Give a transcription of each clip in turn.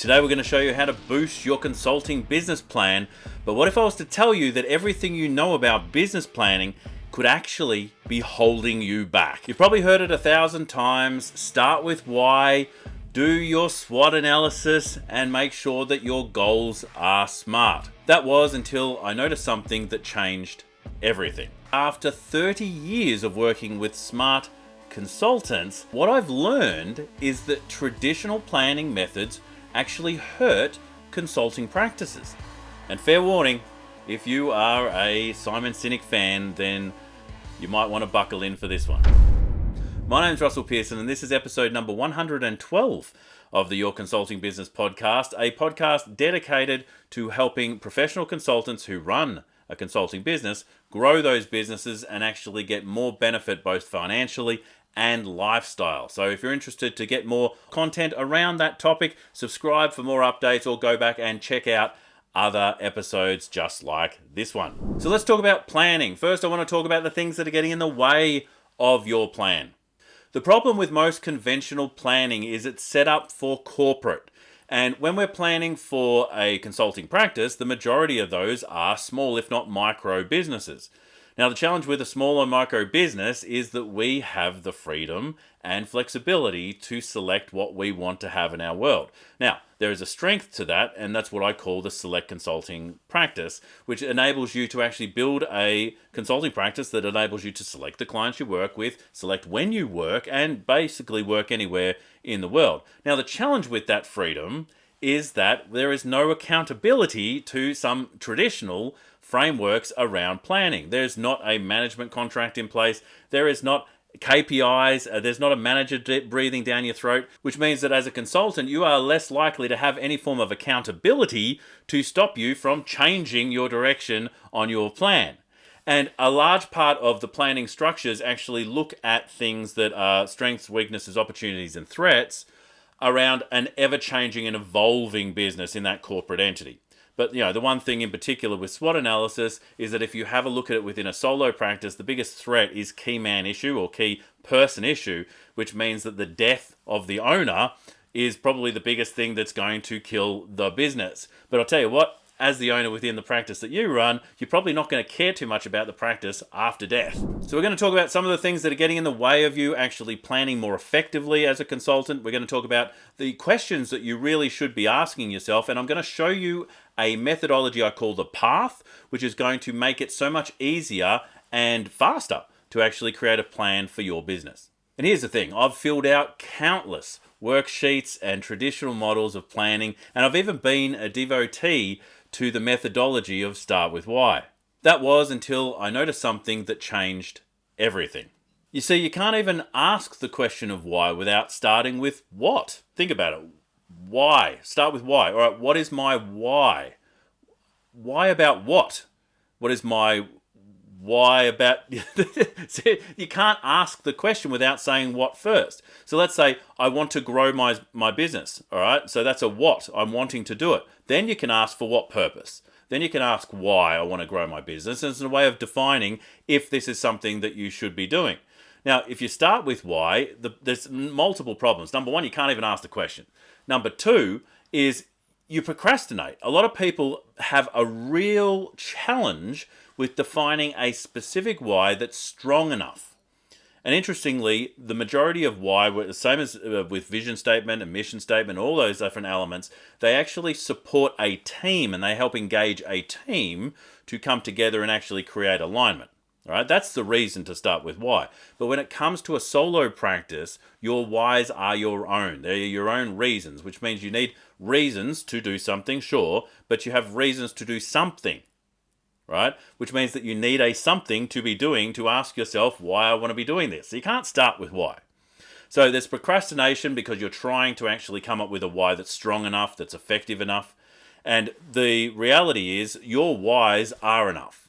Today we're going to show you how to boost your consulting business plan. But what if I was to tell you that everything you know about business planning could actually be holding you back? You've probably heard it 1,000 times. Start with why, do your SWOT analysis, and make sure that your goals are SMART. That was until I noticed something that changed everything. After 30 years of working with SMART consultants, what I've learned is that traditional planning methods actually hurt consulting practices. And fair warning, if you are a Simon Sinek fan, then you might want to buckle in for this one. My name's Russell Pearson, and this is episode number 112 of the Your Consulting Business podcast, a podcast dedicated to helping professional consultants who run a consulting business grow those businesses and actually get more benefit both financially and lifestyle. So if you're interested to get more content around that topic, subscribe for more updates or go back and check out other episodes just like this one. So let's talk about planning. First, I want to talk about the things that are getting in the way of your plan. The problem with most conventional planning is it's set up for corporate. And when we're planning for a consulting practice, the majority of those are small, if not micro businesses. Now, the challenge with a small or micro business is that we have the freedom and flexibility to select what we want to have in our world. Now, there is a strength to that, and that's what I call the select consulting practice, which enables you to actually build a consulting practice that enables you to select the clients you work with, select when you work, and basically work anywhere in the world. Now, the challenge with that freedom is that there is no accountability to some traditional frameworks around planning. There's not a management contract in place. There is not KPIs. There's not a manager breathing down your throat, which means that as a consultant, you are less likely to have any form of accountability to stop you from changing your direction on your plan. And a large part of the planning structures actually look at things that are strengths, weaknesses, opportunities, and threats around an ever-changing and evolving business in that corporate entity. But the one thing in particular with SWOT analysis is that if you have a look at it within a solo practice, the biggest threat is key man issue or key person issue, which means that the death of the owner is probably the biggest thing that's going to kill the business. But I'll tell you what, as the owner within the practice that you run, you're probably not going to care too much about the practice after death. So we're going to talk about some of the things that are getting in the way of you actually planning more effectively as a consultant. We're going to talk about the questions that you really should be asking yourself, and I'm going to show you a methodology I call the path, which is going to make it so much easier and faster to actually create a plan for your business. And here's the thing, I've filled out countless worksheets and traditional models of planning, and I've even been a devotee to the methodology of Start With Why. That was until I noticed something that changed everything. You see, you can't even ask the question of why without starting with what. Think about it. Why? Start with why. All right, what is my why? Why about what? What is my why about... You can't ask the question without saying what first. So let's say I want to grow my business. All right, so that's a what. I'm wanting to do it. Then you can ask for what purpose. Then you can ask why I want to grow my business. And it's a way of defining if this is something that you should be doing. Now, if you start with why, there's multiple problems. Number one, you can't even ask the question. Number two is you procrastinate. A lot of people have a real challenge with defining a specific why that's strong enough. And interestingly, the majority of why, the same as with vision statement and mission statement, all those different elements, they actually support a team and they help engage a team to come together and actually create alignment. All right, that's the reason to start with why. But when it comes to a solo practice, your whys are your own. They're your own reasons, which means you need reasons to do something, sure, but you have reasons to do something. Right? Which means that you need a something to be doing to ask yourself why I want to be doing this. So you can't start with why. So there's procrastination because you're trying to actually come up with a why that's strong enough, that's effective enough. And the reality is your whys are enough.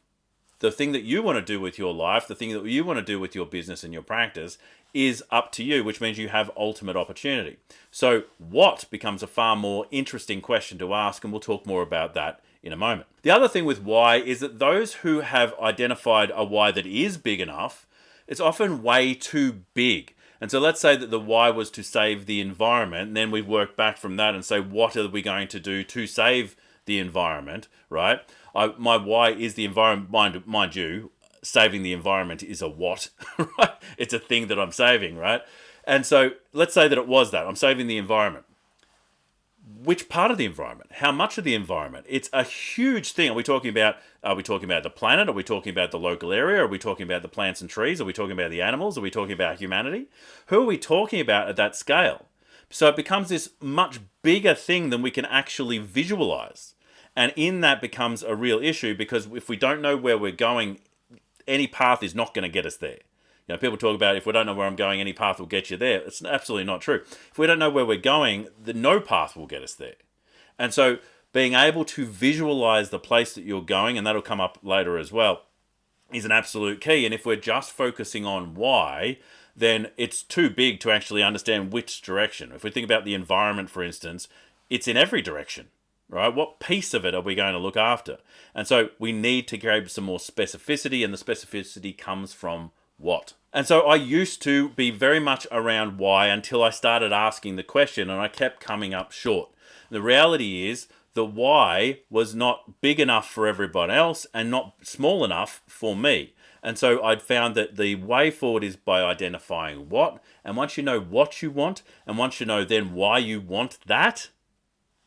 The thing that you want to do with your life, the thing that you want to do with your business and your practice is up to you, which means you have ultimate opportunity. So what becomes a far more interesting question to ask, and we'll talk more about that in a moment. The other thing with why is that those who have identified a why that is big enough, it's often way too big. And so let's say that the why was to save the environment, and then we work back from that and say, what are we going to do to save the environment, right? My why is the environment. Mind you, saving the environment is a what, right? It's a thing that I'm saving, right? And so let's say that it was that. I'm saving the environment. Which part of the environment? How much of the environment? It's a huge thing. Are we talking about the planet? Are we talking about the local area? Are we talking about the plants and trees? Are we talking about the animals? Are we talking about humanity? Who are we talking about at that scale? So it becomes this much bigger thing than we can actually visualize. And in that becomes a real issue, because if we don't know where we're going, any path is not going to get us there. You know, people talk about, if we don't know where I'm going, any path will get you there. It's absolutely not true. If we don't know where we're going, no path will get us there. And so being able to visualize the place that you're going, and that'll come up later as well, is an absolute key. And if we're just focusing on why, then it's too big to actually understand which direction. If we think about the environment, for instance, it's in every direction, right? What piece of it are we going to look after? And so we need to grab some more specificity, and the specificity comes from what. And so I used to be very much around why until I started asking the question, and I kept coming up short. The reality is the why was not big enough for everyone else and not small enough for me. And so I'd found that the way forward is by identifying what, and once you know what you want, and once you know then why you want that,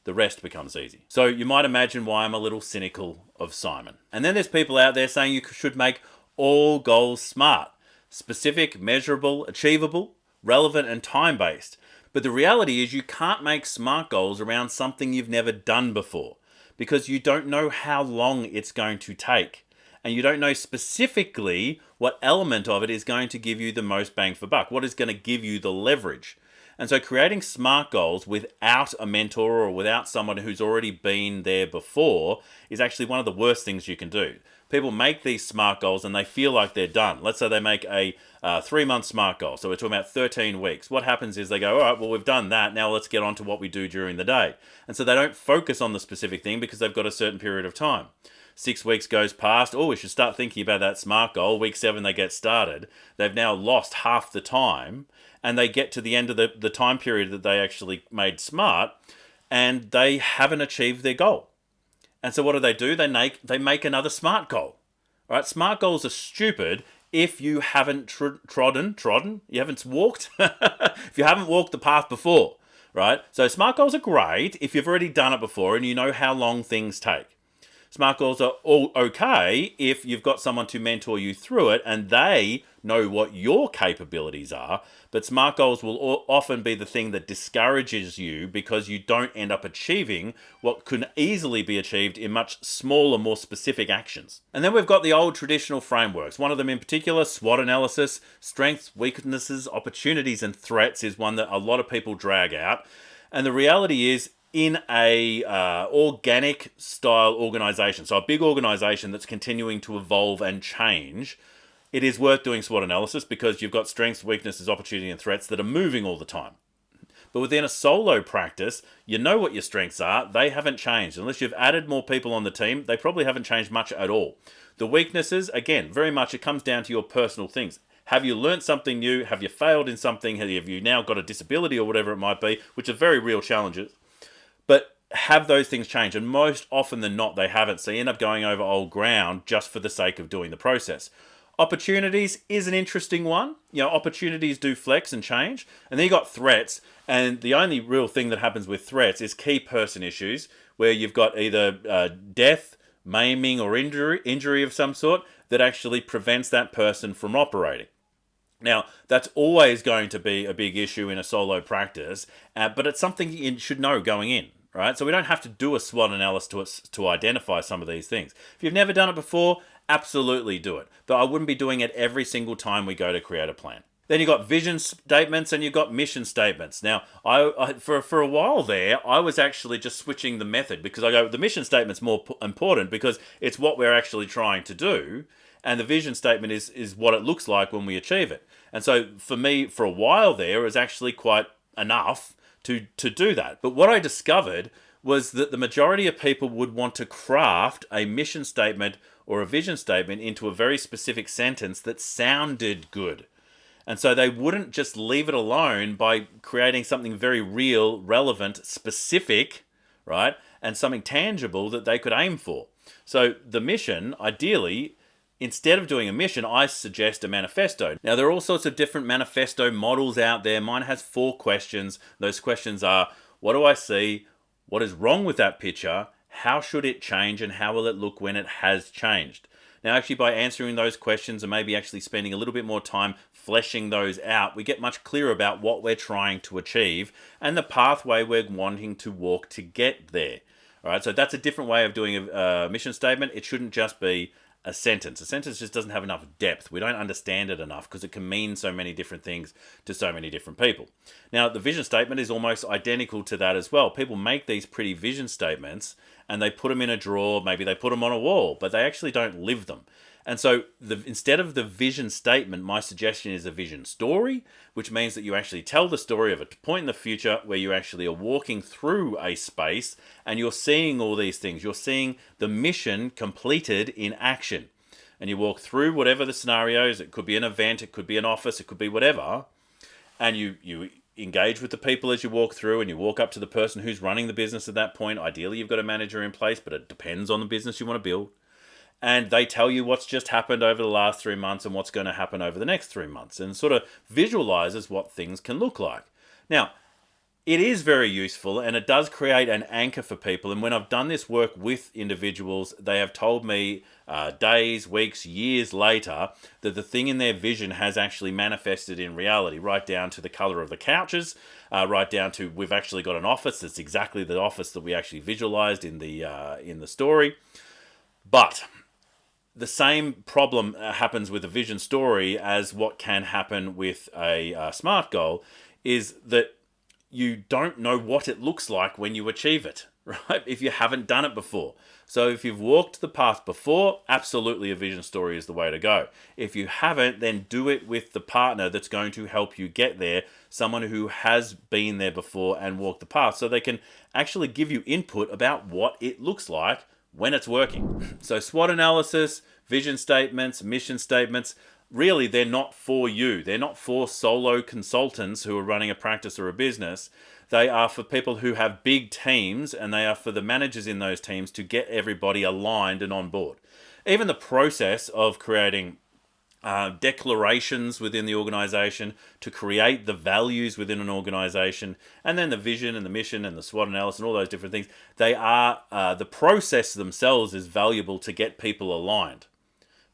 the rest becomes easy. So you might imagine why I'm a little cynical of Simon. And then there's people out there saying you should make all goals SMART. Specific, measurable, achievable, relevant, and time-based. But the reality is you can't make SMART goals around something you've never done before, because you don't know how long it's going to take. And you don't know specifically what element of it is going to give you the most bang for buck, what is going to give you the leverage. And so creating SMART goals without a mentor or without someone who's already been there before is actually one of the worst things you can do. People make these SMART goals and they feel like they're done. Let's say they make a 3-month SMART goal. So we're talking about 13 weeks. What happens is they go, all right, well, we've done that. Now let's get on to what we do during the day. And so they don't focus on the specific thing because they've got a certain period of time. 6 weeks goes past. Oh, we should start thinking about that SMART goal. Week 7, they get started. They've now lost half the time, and they get to the end of the time period that they actually made SMART, and they haven't achieved their goal. And so what do? They make another SMART goal. All right, SMART goals are stupid if you haven't trodden, you haven't walked, if you haven't walked the path before, right? So SMART goals are great if you've already done it before and you know how long things take. SMART goals are all okay if you've got someone to mentor you through it and they know what your capabilities are, but SMART goals will often be the thing that discourages you because you don't end up achieving what could easily be achieved in much smaller, more specific actions. And then we've got the old traditional frameworks. One of them in particular, SWOT analysis, strengths, weaknesses, opportunities, and threats, is one that a lot of people drag out. And the reality is, in a organic style organization, so a big organization that's continuing to evolve and change, it is worth doing SWOT analysis because you've got strengths, weaknesses, opportunity, and threats that are moving all the time. But within a solo practice, you know what your strengths are. They haven't changed. Unless you've added more people on the team, they probably haven't changed much at all. The weaknesses, again, very much it comes down to your personal things. Have you learned something new? Have you failed in something? Have you now got a disability or whatever it might be, which are very real challenges? But have those things changed? And most often than not, they haven't. So you end up going over old ground just for the sake of doing the process. Opportunities is an interesting one. You know, opportunities do flex and change. And then you got threats. And the only real thing that happens with threats is key person issues, where you've got either death, maiming, or injury of some sort that actually prevents that person from operating. Now, that's always going to be a big issue in a solo practice, but it's something you should know going in. Right? So we don't have to do a SWOT analysis to identify some of these things. If you've never done it before, absolutely do it. But I wouldn't be doing it every single time we go to create a plan. Then you've got vision statements and you've got mission statements. Now, for a while there, I was actually just switching the method because I go, the mission statement's more important because it's what we're actually trying to do. And the vision statement is what it looks like when we achieve it. And so for me, for a while there, it was actually quite enough to do that. But what I discovered was that the majority of people would want to craft a mission statement or a vision statement into a very specific sentence that sounded good. And so they wouldn't just leave it alone by creating something very real, relevant, specific, right? And something tangible that they could aim for. So the mission, ideally, instead of doing a mission, I suggest a manifesto. Now, there are all sorts of different manifesto models out there. Mine has 4 questions. Those questions are, what do I see? What is wrong with that picture? How should it change? And how will it look when it has changed? Now, actually, by answering those questions and maybe actually spending a little bit more time fleshing those out, we get much clearer about what we're trying to achieve and the pathway we're wanting to walk to get there. All right, so that's a different way of doing a mission statement. It shouldn't just be a sentence. A sentence just doesn't have enough depth. We don't understand it enough because it can mean so many different things to so many different people. Now, the vision statement is almost identical to that as well. People make these pretty vision statements and they put them in a drawer, maybe they put them on a wall, but they actually don't live them. And so instead of the vision statement, my suggestion is a vision story, which means that you actually tell the story of a point in the future where you actually are walking through a space and you're seeing all these things. You're seeing the mission completed in action. And you walk through whatever the scenarios, it could be an event, it could be an office, it could be whatever, and you engage with the people as you walk through, and you walk up to the person who's running the business at that point. Ideally, you've got a manager in place, but it depends on the business you want to build. And they tell you what's just happened over the last 3 months and what's going to happen over the next 3 months, and sort of visualizes what things can look like. Now, it is very useful and it does create an anchor for people. And when I've done this work with individuals, they have told me days, weeks, years later that the thing in their vision has actually manifested in reality, right down to the color of the couches, right down to we've actually got an office that's exactly the office that we actually visualized in the story. But the same problem happens with a vision story as what can happen with a SMART goal, is that you don't know what it looks like when you achieve it, right? If you haven't done it before. So if you've walked the path before, absolutely a vision story is the way to go. If you haven't, then do it with the partner that's going to help you get there, someone who has been there before and walked the path, so they can actually give you input about what it looks like when it's working. So SWOT analysis, vision statements, mission statements, really they're not for you. They're not for solo consultants who are running a practice or a business. They are for people who have big teams, and they are for the managers in those teams to get everybody aligned and on board. Even the process of creating declarations within the organization to create the values within an organization, and then the vision and the mission and the SWOT analysis and all those different things, they are the process themselves is valuable to get people aligned.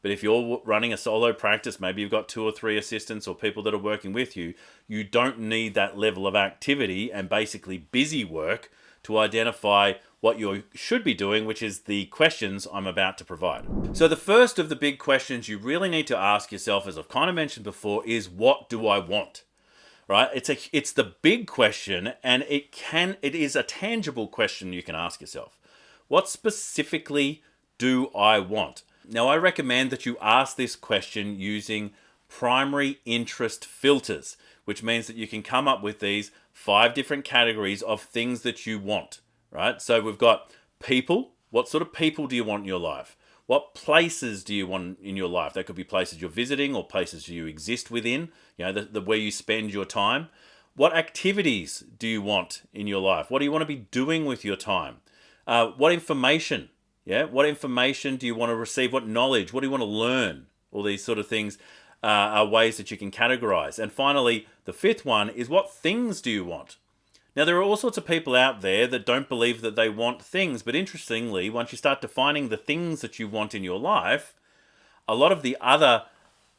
But if you're running a solo practice, maybe you've got 2 or 3 assistants or people that are working with you, you don't need that level of activity and basically busy work to identify what you should be doing, which is the questions I'm about to provide. So the first of the big questions you really need to ask yourself, as I've kind of mentioned before, is what do I want? Right? It's the big question, and it is a tangible question you can ask yourself. What specifically do I want? Now, I recommend that you ask this question using primary interest filters, which means that you can come up with these 5 different categories of things that you want, right? So we've got people. What sort of people do you want in your life? What places do you want in your life? That could be places you're visiting or places you exist within, the where you spend your time. What activities do you want in your life? What do you want to be doing with your time? What information? What information do you want to receive? What knowledge? What do you want to learn? All these sort of things are ways that you can categorize. And finally, the 5th one is what things do you want? Now, there are all sorts of people out there that don't believe that they want things. But interestingly, once you start defining the things that you want in your life, a lot of the other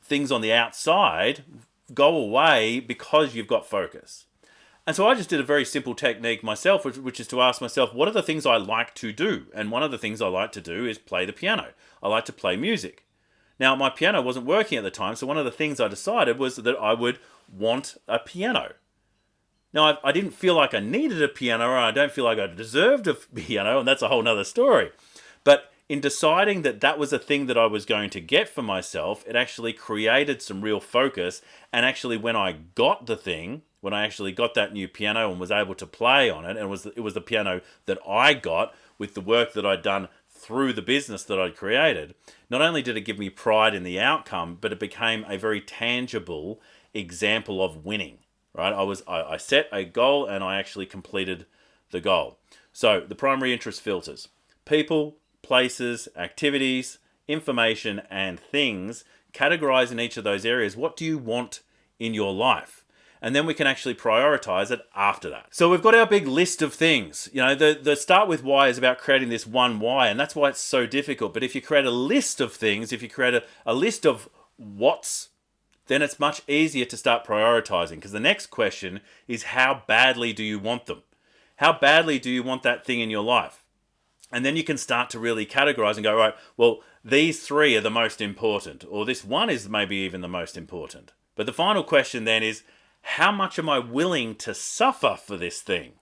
things on the outside go away because you've got focus. And so I just did a very simple technique myself, which is to ask myself, what are the things I like to do? And one of the things I like to do is play the piano. I like to play music. Now, my piano wasn't working at the time, so one of the things I decided was that I would want a piano. Now, I didn't feel like I needed a piano, or I don't feel like I deserved a piano, and that's a whole nother story. But in deciding that that was a thing that I was going to get for myself, it actually created some real focus. And actually, when I got the thing, when I actually got that new piano and was able to play on it, and it was the piano that I got with the work that I'd done through the business that I'd created, not only did it give me pride in the outcome, but it became a very tangible example of winning, right? I set a goal and I actually completed the goal. So the primary interest filters: people, places, activities, information, and things. Categorize in each of those areas. What do you want in your life? And then we can actually prioritize it after that. So we've got our big list of things. The start with why is about creating this one why, and that's why it's so difficult. But if you create a list of things, if you create a list of what's, then it's much easier to start prioritizing, because the next question is, how badly do you want them? How badly do you want that thing in your life? And then you can start to really categorize and go, right, well, these three are the most important, or this one is maybe even the most important. But the final question then is, how much am I willing to suffer for this thing?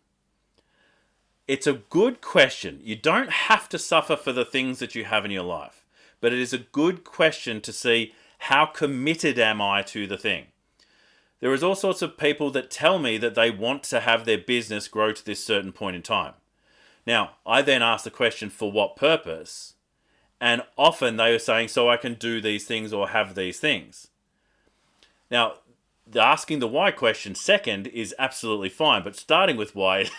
It's a good question. You don't have to suffer for the things that you have in your life, but it is a good question to see, how committed am I to the thing? There is all sorts of people that tell me that they want to have their business grow to this certain point in time. Now, I then ask the question, for what purpose? And often they are saying, so I can do these things or have these things. Now, asking the why question second is absolutely fine, but starting with why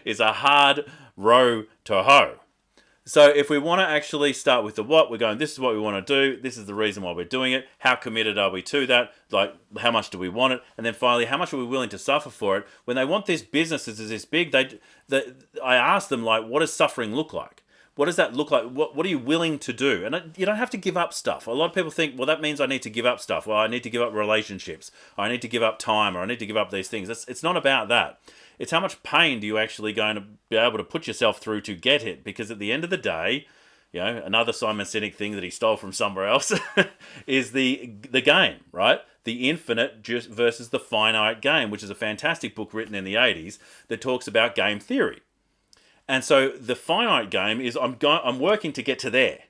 is a hard row to hoe. So if we want to actually start with the what, we're going, this is what we want to do, this is the reason why we're doing it, how committed are we to that, like how much do we want it, and then finally, how much are we willing to suffer for it? When they want this business is this big, I ask them, like, what does suffering look like? What does that look like? What are you willing to do? And you don't have to give up stuff. A lot of people think, well, that means I need to give up stuff. Well, I need to give up relationships. Or I need to give up time, or I need to give up these things. It's not about that. It's how much pain do you actually going to be able to put yourself through to get it? Because at the end of the day, another Simon Sinek thing that he stole from somewhere else is the game, right? The infinite versus the finite game, which is a fantastic book written in the 80s that talks about game theory. And so the finite game is I'm working to get to there.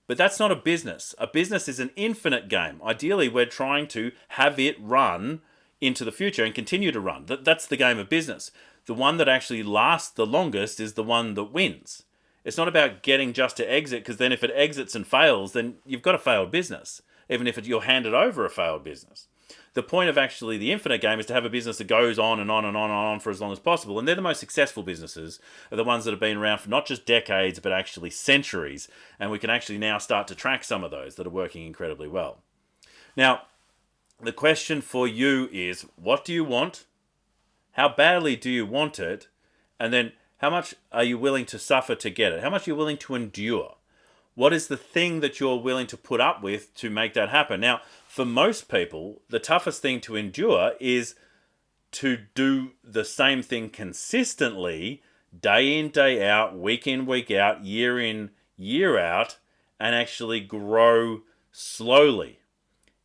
But that's not a business. A business is an infinite game. Ideally, we're trying to have it run into the future and continue to run. That's the game of business. The one that actually lasts the longest is the one that wins. It's not about getting just to exit, because then if it exits and fails, then you've got a failed business, even if you're handed over a failed business. The point of actually the infinite game is to have a business that goes on and on and on and on for as long as possible. And they're the most successful businesses, are the ones that have been around for not just decades, but actually centuries. And we can actually now start to track some of those that are working incredibly well. Now, the question for you is, what do you want? How badly do you want it? And then how much are you willing to suffer to get it? How much are you willing to endure? What is the thing that you're willing to put up with to make that happen? Now, for most people, the toughest thing to endure is to do the same thing consistently, day in, day out, week in, week out, year in, year out, and actually grow slowly.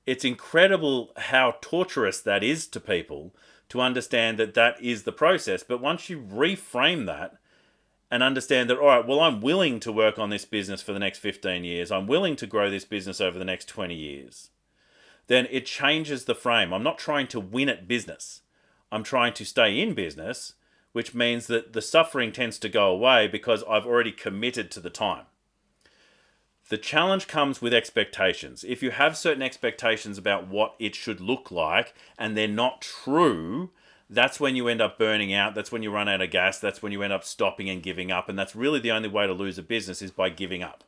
It's incredible how torturous that is to people to understand that that is the process. But once you reframe that and understand that, all right, well, I'm willing to work on this business for the next 15 years. I'm willing to grow this business over the next 20 years. Then it changes the frame. I'm not trying to win at business. I'm trying to stay in business, which means that the suffering tends to go away because I've already committed to the time. The challenge comes with expectations. If you have certain expectations about what it should look like and they're not true, that's when you end up burning out. That's when you run out of gas. That's when you end up stopping and giving up. And that's really the only way to lose a business, is by giving up.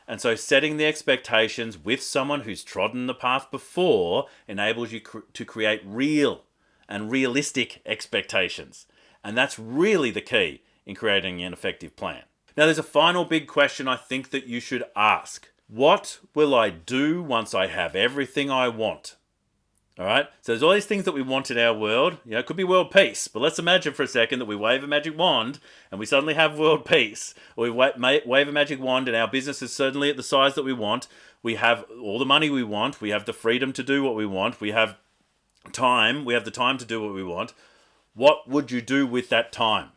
And so setting the expectations with someone who's trodden the path before enables you to create real and realistic expectations. And that's really the key in creating an effective plan. Now, there's a final big question I think that you should ask. What will I do once I have everything I want? All right. So there's all these things that we want in our world. It could be world peace, but let's imagine for a second that we wave a magic wand and we suddenly have world peace. Or we wave a magic wand and our business is suddenly at the size that we want. We have all the money we want. We have the freedom to do what we want. We have time. We have the time to do what we want. What would you do with that time?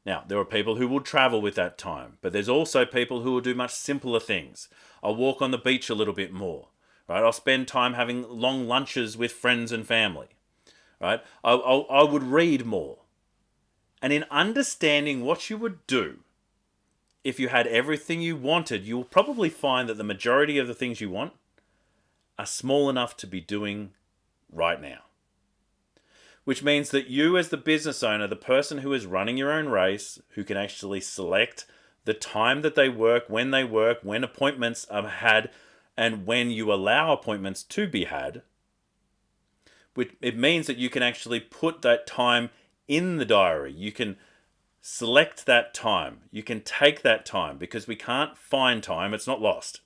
Now, there are people who will travel with that time, but there's also people who will do much simpler things. I'll walk on the beach a little bit more. Right? I'll spend time having long lunches with friends and family. Right? I would read more. And in understanding what you would do if you had everything you wanted, you'll probably find that the majority of the things you want are small enough to be doing right now. Which means that you, as the business owner, the person who is running your own race, who can actually select the time that they work, when appointments are had, and when you allow appointments to be had, it means that you can actually put that time in the diary. You can select that time. You can take that time, because we can't find time. It's not lost.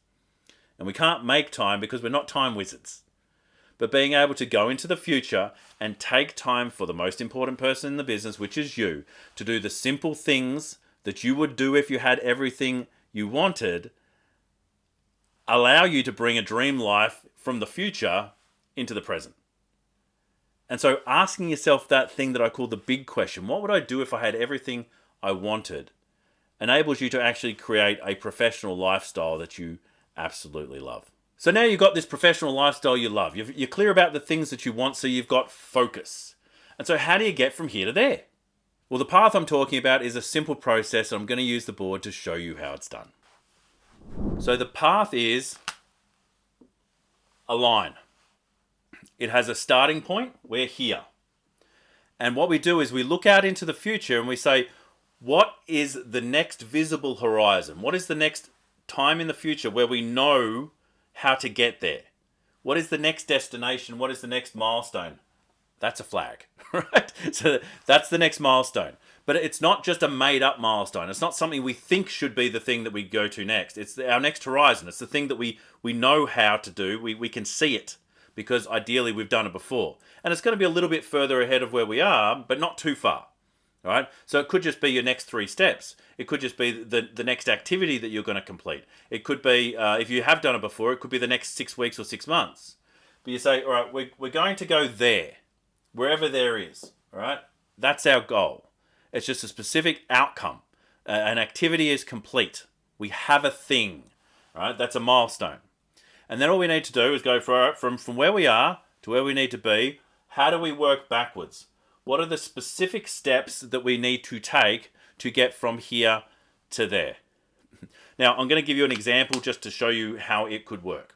And we can't make time because we're not time wizards. But being able to go into the future and take time for the most important person in the business, which is you, to do the simple things that you would do if you had everything you wanted, allow you to bring a dream life from the future into the present. And so asking yourself that thing that I call the big question, what would I do if I had everything I wanted, enables you to actually create a professional lifestyle that you absolutely love. So now you've got this professional lifestyle you love. You're clear about the things that you want, so you've got focus. And so how do you get from here to there? Well, the path I'm talking about is a simple process, and I'm going to use the board to show you how it's done. So the path is a line. It has a starting point. We're here. And what we do is we look out into the future and we say, what is the next visible horizon? What is the next time in the future where we know how to get there? What is the next destination? What is the next milestone? That's a flag, right? So that's the next milestone. But it's not just a made-up milestone. It's not something we think should be the thing that we go to next. It's our next horizon. It's the thing that we know how to do. We can see it because ideally we've done it before. And it's going to be a little bit further ahead of where we are, but not too far. All right? So it could just be your next 3 steps. It could just be the next activity that you're going to complete. It could be, if you have done it before, it could be the next 6 weeks or 6 months. But you say, all right, we're going to go there, wherever there is. All right? That's our goal. It's just a specific outcome. An activity is complete. We have a thing. All right? That's a milestone. And then all we need to do is go from where we are to where we need to be. How do we work backwards? What are the specific steps that we need to take to get from here to there? Now, I'm going to give you an example just to show you how it could work.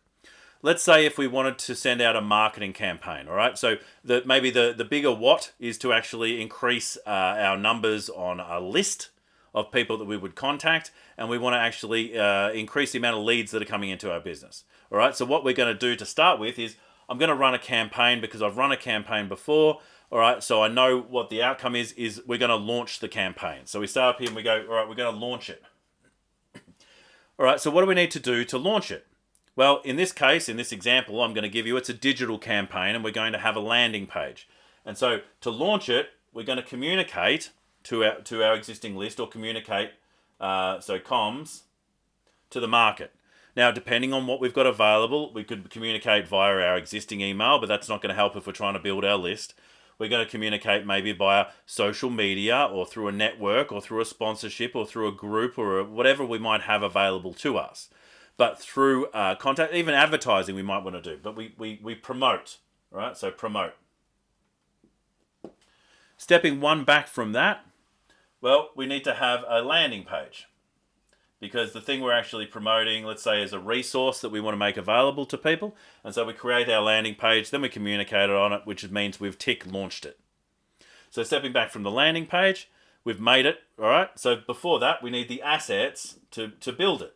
Let's say if we wanted to send out a marketing campaign, all right? So maybe the bigger what is to actually increase our numbers on a list of people that we would contact, and we want to actually increase the amount of leads that are coming into our business. All right, so what we're going to do to start with is I'm going to run a campaign because I've run a campaign before. All right, so I know what the outcome is we're going to launch the campaign. So we start up here and we go, all right, we're going to launch it. All right, so what do we need to do to launch it? Well, in this case, in this example I'm going to give you, it's a digital campaign and we're going to have a landing page. And so to launch it, we're going to communicate to our existing list or communicate, so comms, to the market. Now, depending on what we've got available, we could communicate via our existing email, but that's not going to help if we're trying to build our list. We're going to communicate maybe via social media or through a network or through a sponsorship or through a group or whatever we might have available to us. But through contact, even advertising we might want to do. But we promote, right? So promote. Stepping one back from that, well, we need to have a landing page. Because the thing we're actually promoting, let's say, is a resource that we want to make available to people. And so we create our landing page, then we communicate on it, which means we've launched it. So stepping back from the landing page, we've made it, all right? So before that, we need the assets to build it.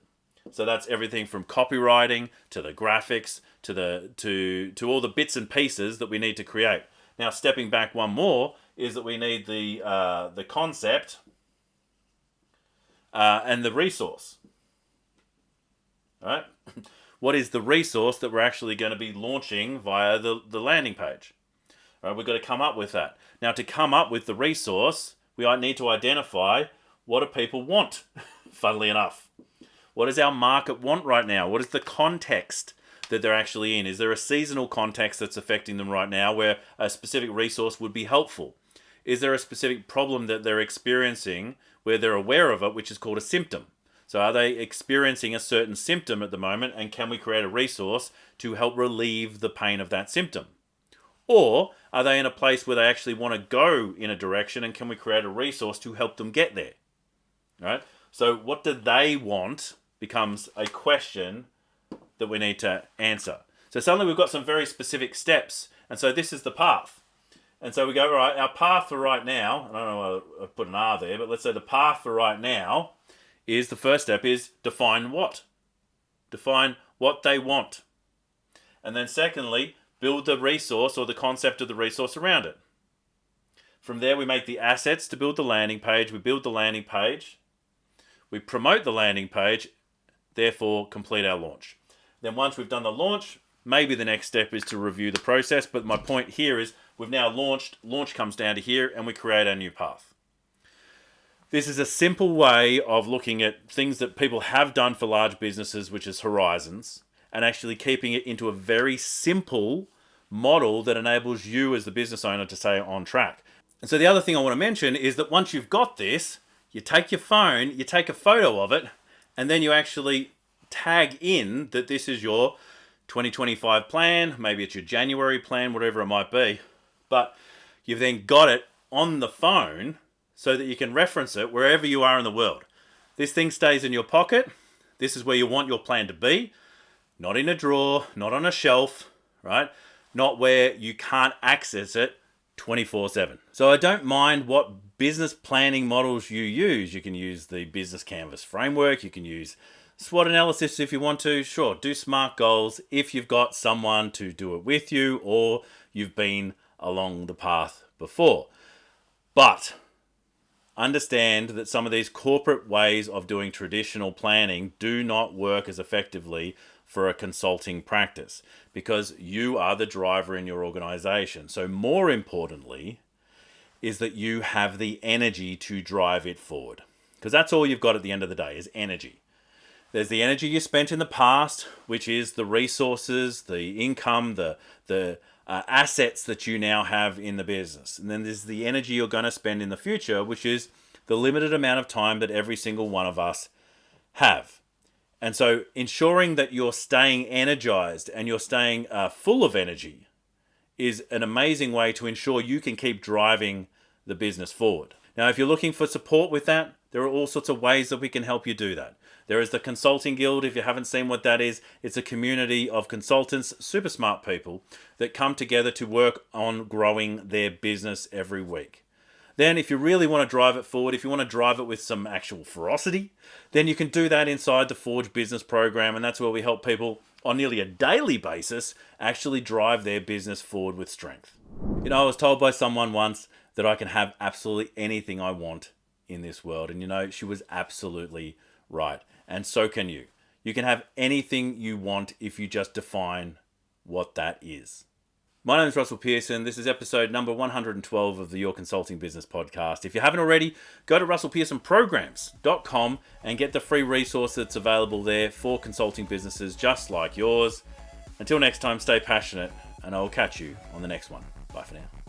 So that's everything from copywriting to the graphics to all the bits and pieces that we need to create. Now, stepping back one more is that we need the concept and the resource. All right? What is the resource that we're actually going to be launching via the landing page? All right, we've got to come up with that. Now, to come up with the resource, we need to identify what do people want, funnily enough. What does our market want right now? What is the context that they're actually in? Is there a seasonal context that's affecting them right now where a specific resource would be helpful? Is there a specific problem that they're experiencing where they're aware of it, which is called a symptom? So are they experiencing a certain symptom at the moment, and can we create a resource to help relieve the pain of that symptom? Or are they in a place where they actually want to go in a direction, and can we create a resource to help them get there? All right? So what do they want becomes a question that we need to answer. So suddenly we've got some very specific steps. And so this is the path. And so we go, right, our path for right now, I don't know why I put an R there, but let's say the path for right now is, the first step is define what. Define what they want. And then secondly, build the resource or the concept of the resource around it. From there, we make the assets to build the landing page. We build the landing page. We promote the landing page, therefore complete our launch. Then once we've done the launch, maybe the next step is to review the process. But my point here is we've now launched. Launch comes down to here and we create our new path. This is a simple way of looking at things that people have done for large businesses, which is horizons, and actually keeping it into a very simple model that enables you as the business owner to stay on track. And so the other thing I want to mention is that once you've got this, you take your phone, you take a photo of it, and then you actually tag in that this is your 2025 plan, maybe it's your January plan, whatever it might be. But you've then got it on the phone so that you can reference it wherever you are in the world. This thing stays in your pocket. This is where you want your plan to be. Not in a drawer, not on a shelf, right? Not where you can't access it 24/7. So I don't mind what business planning models you use. You can use the business canvas framework. You can use SWOT analysis if you want to. Sure, do SMART goals if you've got someone to do it with you or you've been along the path before. But understand that some of these corporate ways of doing traditional planning do not work as effectively for a consulting practice because you are the driver in your organization. So more importantly is that you have the energy to drive it forward, because that's all you've got at the end of the day is energy. There's the energy you spent in the past, which is the resources, the income, the assets that you now have in the business. And then there's the energy you're going to spend in the future, which is the limited amount of time that every single one of us have. And so ensuring that you're staying energized and you're staying full of energy is an amazing way to ensure you can keep driving the business forward. Now, if you're looking for support with that, there are all sorts of ways that we can help you do that. There is the Consulting Guild. If you haven't seen what that is, it's a community of consultants, super smart people that come together to work on growing their business every week. Then if you really want to drive it forward, if you want to drive it with some actual ferocity, then you can do that inside the Forge Business Program. And that's where we help people on nearly a daily basis actually drive their business forward with strength. You know, I was told by someone once that I can have absolutely anything I want in this world. And you know, she was absolutely right. And so can you. You can have anything you want if you just define what that is. My name is Russell Pearson. This is episode number 112 of the Your Consulting Business Podcast. If you haven't already, go to russellpearsonprograms.com and get the free resource that's available there for consulting businesses just like yours. Until next time, stay passionate, and I will catch you on the next one. Bye for now.